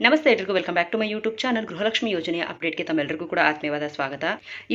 ನಮಸ್ತೆ ಎಲ್ಲರಿಗೂ welcome back to my YouTube channel. Gruhalakshmi ಯೋಜನೆಯ ಅಪ್ಡೇಟ್ಗೆ ತಮ್ಮೆಲ್ಲರಿಗೂ ಕೂಡ ಆತ್ಮೀಯವಾದ ಸ್ವಾಗತ.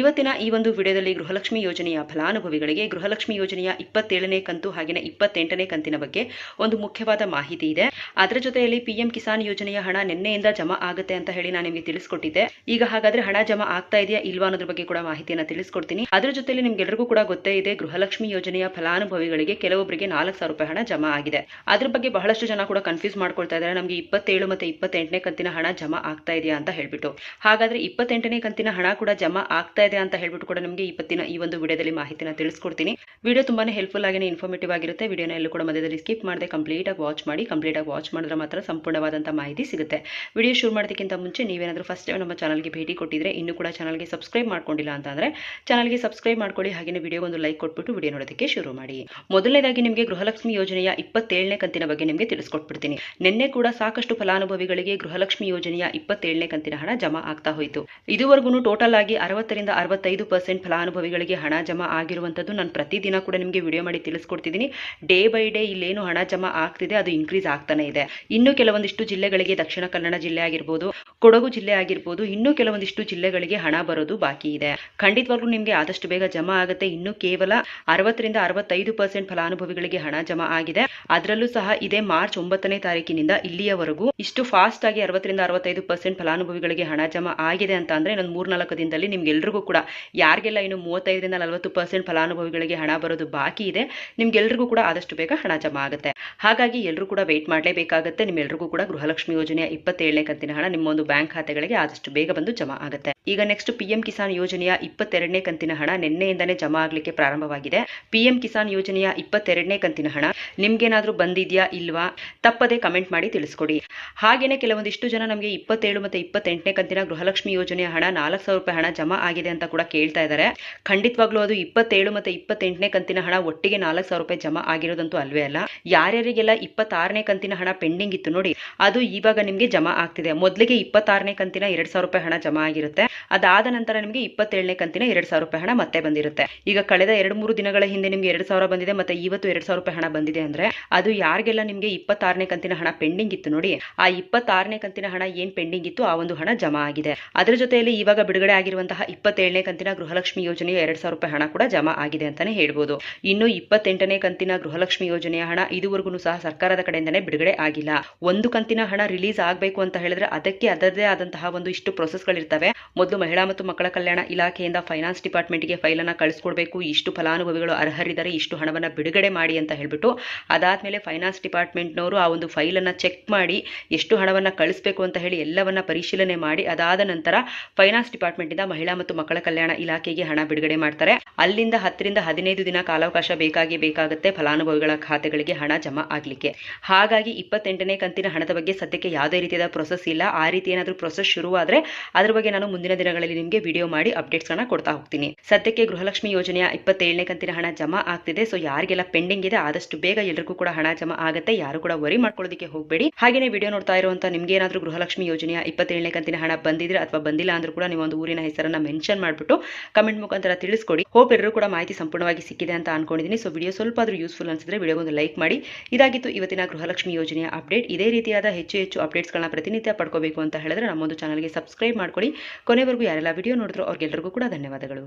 ಇವತ್ತಿನ ಈ ಒಂದು ವಿಡಿಯೋದಲ್ಲಿ ಗೃಹಲಕ್ಷ್ಮಿ ಯೋಜನೆಯ ಫಲಾನುಭವಿಗಳಿಗೆ ಗೃಹಲಕ್ಷ್ಮಿ ಯೋಜನೆಯ 27ನೇ ಕಂತು ಹಾಗೆಯೇ 28ನೇ ಕಂತಿನ ಬಗ್ಗೆ ಒಂದು ಮುಖ್ಯವಾದ ಮಾಹಿತಿ ಇದೆ. ಅದರ ಜೊತೆಯಲ್ಲಿ ಪಿಎಂ ಕಿಸಾನ್ ಯೋಜನೆಯ ಹಣ ನಿನ್ನೆಯಿಂದ ಜಮಾ ಆಗುತ್ತೆ ಅಂತ ಹೇಳಿ ನಾನು ನಿಮಗೆ ತಿಳಿಸ್ಕೊಟ್ಟಿದ್ದೆ. ಈಗ ಹಾಗಾದ್ರೆ ಹಣ ಜಮಾ ಆಗ್ತಾ ಇದೆಯಾ ಇಲ್ವಾ ಅನ್ನೋದ್ರ ಬಗ್ಗೆ ಕೂಡ ಮಾಹಿತಿಯನ್ನು ತಿಳಿಸ್ಕೊಡ್ತೀನಿ. ಅದರ ಜೊತೆಯಲ್ಲಿ ನಿಮ್ಗೆಲ್ಲರಿಗೂ ಕೂಡ ಗೊತ್ತೇ ಇದೆ, ಗೃಹಲಕ್ಷ್ಮಿ ಯೋಜನೆಯ ಫಲಾನುಭವಿಗಳಿಗೆ ಕೆಲವೊಬ್ಬರಿಗೆ 4,000 ರೂಪಾಯಿ ಹಣ ಜಮಾ ಆಗಿದೆ. ಅದ್ರ ಬಗ್ಗೆ ಬಹಳಷ್ಟು ಜನ ಕೂಡ ಕನ್ಫ್ಯೂಸ್ ಮಾಡ್ಕೊಳ್ತಾ ಇದ್ದಾರೆ. ನಮಗೆ 27 ಮತ್ತು 28ನೇ ಕಂತಿನ ಹಣ ಜಮಾ ಆಗ್ತಾ ಇದೆಯಾ ಅಂತ ಹೇಳ್ಬಿಟ್ಟು. ಹಾಗಾದ್ರೆ 28ನೇ ಕಂತಿನ ಹಣ ಕೂಡ ಜಮಾ ಆಗ್ತಾ ಇದೆ ಅಂತ ಹೇಳ್ಬಿಟ್ಟು ಕೂಡ ನಿಮಗೆ ಇವತ್ತಿನ ಈ ಒಂದು ವಿಡಿಯೋದಲ್ಲಿ ಮಾಹಿತಿನ ತಿಳಿಸ್ಕೊಡ್ತೀನಿ. ವಿಡಿಯೋ ತುಂಬಾನೇ ಹೆಲ್ಪ್ಫುಲ್ ಆಗಿ ಇನ್ಫಾರ್ಮೇಟಿವ್ ಆಗಿರುತ್ತೆ. ವಿಡಿಯೋನ ಎಲ್ಲೂ ಕೂಡ ಮಧ್ಯದಲ್ಲಿ ಸ್ಕಿಪ್ ಮಾಡದೆ ಕಂಪ್ಲೀಟ್ ಆಗಿ ವಾಚ್ ಮಾಡಿ. ಕಂಪ್ಲೀಟ್ ಆಗಿ ವಾಚ್ ಮಾಡಿದ್ರೆ ಮಾತ್ರ ಸಂಪೂರ್ಣವಾದಂತಹ ಮಾಹಿತಿ ಸಿಗುತ್ತೆ. ವಿಡಿಯೋ ಶುರು ಮಾಡೋದಕ್ಕಿಂತ ಮುಂಚೆ ನೀವೇನಾದ್ರೂ ಫಸ್ಟ್ ಟೈಮ್ ನಮ್ಮ ಚಾನಲ್ಗೆ ಭೇಟಿ ಕೊಟ್ಟಿದ್ರೆ, ಇನ್ನೂ ಕೂಡ ಚಾನಲ್ಗೆ ಸಬ್ಸ್ಕ್ರೈಬ್ ಮಾಡ್ಕೊಂಡಿಲ್ಲ ಅಂತಂದ್ರೆ ಚಾನಲ್ಗೆ ಸಬ್ಸ್ಕ್ರೈಬ್ ಮಾಡ್ಕೊಳ್ಳಿ. ಹಾಗೆ ವಿಡಿಯೋ ಒಂದು ಲೈಕ್ ಕೊಟ್ಬಿಟ್ಟು ವಿಡಿಯೋ ನೋಡೋದಕ್ಕೆ ಶುರು ಮಾಡಿ. ಮೊದಲನೇದಾಗಿ ನಿಮಗೆ ಗೃಹಲಕ್ಷ್ಮಿ ಯೋಜನೆಯ 27ನೇ ಕಂತಿನ ಬಗ್ಗೆ ನಿಮಗೆ ತಿಳಿಸ್ಕೊಟ್ಬಿಡ್ತೀನಿ. ನಿನ್ನೆ ಕೂಡ ಸಾಕಷ್ಟು ಫಲಾನುಭವಿಗಳಿಗೆ ಗೃಹಲಕ್ಷ್ಮಿ ಯೋಜನೆಯ 27ನೇ ಕಂತಿನ ಹಣ ಜಮಾ ಆಗ್ತಾ ಹೋಯಿತು. ಇದುವರೆಗೂ ಟೋಟಲ್ ಆಗಿ 60ರಿಂದ 65% ಫಲಾನುಭವಿಗಳಿಗೆ ಹಣ ಜಮಾ ಆಗಿರುವಂತದ್ದು ನಾನು ಪ್ರತಿದಿನ ಕೂಡ ನಿಮಗೆ ವಿಡಿಯೋ ಮಾಡಿ ತಿಳಿಸ್ಕೊಡ್ತಿದ್ದೀನಿ. ಡೇ ಬೈ ಡೇ ಇಲ್ಲೇನು ಹಣ ಜಮಾ ಆಗ್ತಿದೆ ಅದು ಇನ್ಕ್ರೀಸ್ ಆಗ್ತಾನೆ ಇದೆ. ಇನ್ನು ಕೆಲವೊಂದಿಷ್ಟು ಜಿಲ್ಲೆಗಳಿಗೆ, ದಕ್ಷಿಣ ಕನ್ನಡ ಜಿಲ್ಲೆ ಆಗಿರ್ಬೋದು, ಕೊಡಗು ಜಿಲ್ಲೆ ಆಗಿರ್ಬೋದು, ಇನ್ನೂ ಕೆಲವೊಂದಿಷ್ಟು ಜಿಲ್ಲೆಗಳಿಗೆ ಹಣ ಬರೋದು ಬಾಕಿ ಇದೆ. ಖಂಡಿತವಾಗ್ಲೂ ನಿಮಗೆ ಆದಷ್ಟು ಬೇಗ ಜಮಾ ಆಗುತ್ತೆ. ಇನ್ನು ಕೇವಲ 60ರಿಂದ 65% ಫಲಾನುಭವಿಗಳಿಗೆ ಹಣ ಜಮಾ ಆಗಿದೆ. ಅದರಲ್ಲೂ ಸಹ ಇದೇ ಮಾರ್ಚ್ 9ನೇ ತಾರೀಕಿನಿಂದ ಇಲ್ಲಿಯವರೆಗೂ ಇಷ್ಟು ಫಾಸ್ಟ್ ಆಗಿ 60ರಿಂದ 65% ಫಲಾನುಭವಿಗಳಿಗೆ ಹಣ ಜಮಾ ಆಗಿದೆ ಅಂತ ಅಂದ್ರೆ ಇನ್ನೊಂದು 3-4 ದಿನದಲ್ಲಿ ನಿಮ್ಗೆಲ್ರಿಗೂ ಕೂಡ, ಯಾರಿಗೆಲ್ಲ ಇನ್ನು 35ರಿಂದ 40% ಫಲಾನುಭವಿಗಳಿಗೆ ಹಣ ಬರೋದು ಬಾಕಿ ಇದೆ, ನಿಮ್ಗೆಲ್ರಿಗೂ ಕೂಡ ಆದಷ್ಟು ಬೇಗ ಹಣ ಜಮಾ ಆಗುತ್ತೆ. ಹಾಗಾಗಿ ಎಲ್ಲರೂ ಕೂಡ ವೇಟ್ ಮಾಡಲೇಬೇಕಾಗುತ್ತೆ. ನಿಮ್ಮೆಲ್ರಿಗೂ ಕೂಡ ಗೃಹಲಕ್ಷ್ಮಿ ಯೋಜನೆಯ 27ನೇ ಕಂತಿನ ಹಣ ನಿಮ್ಮ ಒಂದು ಬ್ಯಾಂಕ್ ಖಾತೆಗಳಿಗೆ ಆದಷ್ಟು ಬೇಗ ಬಂದು ಜಮಾ ಆಗುತ್ತೆ. ಈಗ ನೆಕ್ಸ್ಟ್ ಪಿಎಂ ಕಿಸಾನ್ ಯೋಜನೆಯ 22ನೇ ಕಂತಿನ ಹಣ ನಿನ್ನೆಯಿಂದನೇ ಜಮಾ ಆಗ್ಲಿಕ್ಕೆ ಪ್ರಾರಂಭವಾಗಿದೆ. ಪಿಎಂ ಕಿಸಾನ್ ಯೋಜನೆಯ 22ನೇ ಕಂತಿನ ಹಣ ನಿಮ್ಗೇನಾದ್ರೂ ಬಂದಿದ್ಯಾ ಇಲ್ವಾ ತಪ್ಪದೆ ಕಮೆಂಟ್ ಮಾಡಿ ತಿಳಿಸ್ಕೊಡಿ. ಹಾಗೇನೆ ಕೆಲವೊಂದಿಷ್ಟು ಜನ ನಮಗೆ 27 ಮತ್ತು 28ನೇ ಕಂತಿನ ಗೃಹಲಕ್ಷ್ಮಿ ಯೋಜನೆಯ ಹಣ 4,000 ರೂಪಾಯಿ ಹಣ ಜಮಾ ಆಗಿದೆ ಅಂತ ಕೂಡ ಕೇಳ್ತಾ ಇದ್ದಾರೆ. ಖಂಡಿತವಾಗ್ಲೂ ಅದು 27 ಮತ್ತು 28ನೇ ಕಂತಿನ ಹಣ ಒಟ್ಟಿಗೆ 4,000 ರೂಪಾಯಿ ಜಮಾ ಆಗಿರೋದಂತೂ ಅಲ್ವೇ ಅಲ್ಲ. ಯಾರ್ಯಾರಿಗೆಲ್ಲ 26ನೇ ಕಂತಿನ ಹಣ ಪೆಂಡಿಂಗ್ ಇತ್ತು ನೋಡಿ, ಅದು ಇವಾಗ ನಿಮಗೆ ಜಮಾ ಆಗ್ತಿದೆ. ಮೊದಲಿಗೆ 26ನೇ ಕಂತಿನ 2,000 ರೂಪಾಯಿ ಹಣ ಜಮಾ ಆಗಿರುತ್ತೆ. ಅದಾದ ನಂತರ ನಿಮಗೆ 27ನೇ ಕಂತಿನ 2,000 ರೂಪಾಯಿ ಹಣ ಮತ್ತೆ ಬಂದಿರುತ್ತೆ. ಈಗ ಕಳೆದ 2-3 ದಿನಗಳ ಹಿಂದೆ ನಿಮಗೆ 2,000 ಬಂದಿದೆ, ಮತ್ತೆ ಇವತ್ತು 2,000 ರೂಪಾಯಿ ಹಣ ಬಂದಿದೆ ಅಂದ್ರೆ ಅದು ಯಾರಿಗೆಲ್ಲ ನಿಮಗೆ 26ನೇ ಕಂತಿನ ಹಣ ಪೆಂಡಿಂಗ್ ಇತ್ತು ನೋಡಿ, ಆ 26ನೇ ಕಂತಿನ ಹಣ ಏನ್ ಪೆಂಡಿಂಗ್ ಇತ್ತು ಆ ಒಂದು ಹಣ ಜಮಾ ಆಗಿದೆ. ಅದರ ಜೊತೆಯಲ್ಲಿ ಇವಾಗ ಬಿಡುಗಡೆ ಆಗಿರುವಂತಹ 27ನೇ ಕಂತಿನ ಗೃಹಲಕ್ಷ್ಮಿ ಯೋಜನೆಯ 2,000 ರೂಪಾಯಿ ಹಣ ಕೂಡ ಜಮಾ ಆಗಿದೆ ಅಂತಾನೆ ಹೇಳ್ಬೋದು. ಇನ್ನು 28ನೇ ಕಂತಿನ ಗೃಹಲಕ್ಷ್ಮಿ ಯೋಜನೆಯ ಹಣ ಇದುವರೆಗೂ ಸಹ ಸರ್ಕಾರದ ಕಡೆಯಿಂದನೇ ಬಿಡುಗಡೆ ಆಗಿಲ್ಲ. ಒಂದು ಕಂತಿನ ಹಣ ರಿಲೀಸ್ ಆಗಬೇಕು ಅಂತ ಹೇಳಿದ್ರೆ ಅದಕ್ಕೆ ಅದರದೇ ಆದಂತಹ ಒಂದು ಇಷ್ಟು ಪ್ರೊಸೆಸ್ಗಳಿರ್ತವೆ. ಮೊದಲು ಮಹಿಳಾ ಮತ್ತು ಮಕ್ಕಳ ಕಲ್ಯಾಣ ಇಲಾಖೆಯಿಂದ ಫೈನಾನ್ಸ್ ಡಿಪಾರ್ಟ್ಮೆಂಟ್ಗೆ ಫೈಲ್ ಅನ್ನ ಕಳಿಸ್ಕೊಡ್ಬೇಕು. ಇಷ್ಟು ಫಲಾನುಭವಿಗಳು ಅರ್ಹರಿದ್ದಾರೆ, ಇಷ್ಟು ಹಣವನ್ನ ಬಿಡುಗಡೆ ಮಾಡಿ ಅಂತ ಹೇಳ್ಬಿಟ್ಟು. ಅದಾದ್ಮೇಲೆ ಫೈನಾನ್ಸ್ ಡಿಪಾರ್ಟ್ಮೆಂಟ್ನವರು ಆ ಒಂದು ಫೈಲ್ ಅನ್ನ ಚೆಕ್ ಮಾಡಿ ಎಷ್ಟು ಹಣವನ್ನ ಕಳಿಸಬೇಕು ಅಂತ ಹೇಳಿ ಎಲ್ಲವನ್ನ ಪರಿಶೀಲನೆ ಮಾಡಿ ಅದಾದ ನಂತರ ಫೈನಾನ್ಸ್ ಡಿಪಾರ್ಟ್ಮೆಂಟ್ ಇಂದ ಮಹಿಳಾ ಮತ್ತು ಮಕ್ಕಳ ಕಲ್ಯಾಣ ಇಲಾಖೆಗೆ ಹಣ ಬಿಡುಗಡೆ ಮಾಡ್ತಾರೆ. ಅಲ್ಲಿಂದ 10ರಿಂದ 15 ದಿನ ಕಾಲಾವಕಾಶ ಬೇಕಾಗುತ್ತೆ ಫಲಾನುಭವಿಗಳ ಖಾತೆಗಳಿಗೆ ಹಣ ಜಮಾ ಆಗ್ಲಿಕ್ಕೆ. ಹಾಗಾಗಿ 28ನೇ ಕಂತಿನ ಹಣದ ಬಗ್ಗೆ ಸದ್ಯಕ್ಕೆ ಯಾವುದೇ ರೀತಿಯಾದ ಪ್ರೊಸೆಸ್ ಇಲ್ಲ. ಆ ರೀತಿ ಏನಾದರೂ ಪ್ರೊಸೆಸ್ ಶುರುವಾದ್ರೆ ಅದ್ರ ಬಗ್ಗೆ ನಾನು ಮುಂದಿನ ದಿನಗಳಲ್ಲಿ ನಿಮಗೆ ವಿಡಿಯೋ ಮಾಡಿ ಅಪ್ಡೇಟ್ಸ್ ಅನ್ನ ಕೊಡ್ತಾ ಹೋಗ್ತೀನಿ. ಸದ್ಯಕ್ಕೆ ಗೃಹಲಕ್ಷ್ಮಿ ಯೋಜನೆಯ 27ನೇ ಕಂತಿನ ಹಣ ಜಮಾ ಆಗ್ತಿದೆ. ಸೊ ಯಾರಿಗೆಲ್ಲ ಪೆಂಡಿಂಗ್ ಇದೆ ಆದಷ್ಟು ಬೇಗ ಎಲ್ಲರಿಗೂ ಕೂಡ ಹಣ ಜಮಾ ಆಗುತ್ತೆ. ಯಾರು ಕೂಡ ವರಿ ಮಾಡ್ಕೊಳ್ಳೋದಕ್ಕೆ ಹೋಗಬೇಡಿ. ಹಾಗೇನೇ ವಿಡಿಯೋ ನೋಡ್ತಾ ಇರುವಂತ ನಿಮ್ಗೆ ಏನಾದ್ರೂ ಗೃಹಲಕ್ಷ್ಮಿ ಯೋಜನೆಯ 27ನೇ ಕಂತಿನ ಹಣ ಬಂದಿದ್ರೆ ಅಥವಾ ಬಂದಿಲ್ಲ ಅಂದ್ರೂ ಕೂಡ ನಿಮ್ಮ ಒಂದು ಊರಿನ ಹೆಸರನ್ನ ಮೆನ್ಷನ್ ಮಾಡ್ಬಿಟ್ಟು ಕಮೆಂಟ್ ಮುಖಾಂತರ ತಿಳಿಸ್ಕೊಡಿ. ಹೋಪ್ ಎಲ್ಲರೂ ಕೂಡ ಮಾಹಿತಿ ಸಂಪೂರ್ಣವಾಗಿ ಸಿಕ್ಕಿದೆ ಅಂತ ಅನ್ಕೊಂಡಿದ್ದೀನಿ. ಸೊ ವಿಡಿಯೋ ಸ್ವಲ್ಪ ಆದ್ರೂ ಯೂಸ್ಫುಲ್ ಅನ್ಸಿದ್ರೆ ವಿಡಿಯೋ ಒಂದು ಲೈಕ್ ಮಾಡಿ. ಇದಾಗಿತ್ತು ಇವತ್ತಿನ ಗೃಹಲಕ್ಷ್ಮಿ ಯೋಜನೆಯ ಅಪ್ಡೇಟ್. ಇದೇ ರೀತಿಯಾದ ಹೆಚ್ಚು ಅಪ್ಡೇಟ್ಸ್ ಗಳನ್ನ ಪ್ರತಿನಿತ್ಯ ಪಡ್ಕೋಬೇಕು ಅಂತ ಹೇಳಿದ್ರೆ ನಮ್ಮೊಂದು ಚಾನಲ್ಗೆ ಸಬ್ಸ್ಕ್ರೈಬ್ ಮಾಡ್ಕೊಳ್ಳಿ. ಕೊನೆವರೆಗೂ ಯಾರೆಲ್ಲ ವಿಡಿಯೋ ನೋಡಿದ್ರು ಅವ್ರಿಗೆಲ್ಲರಿಗೂ ಕೂಡ ಧನ್ಯವಾದಗಳು.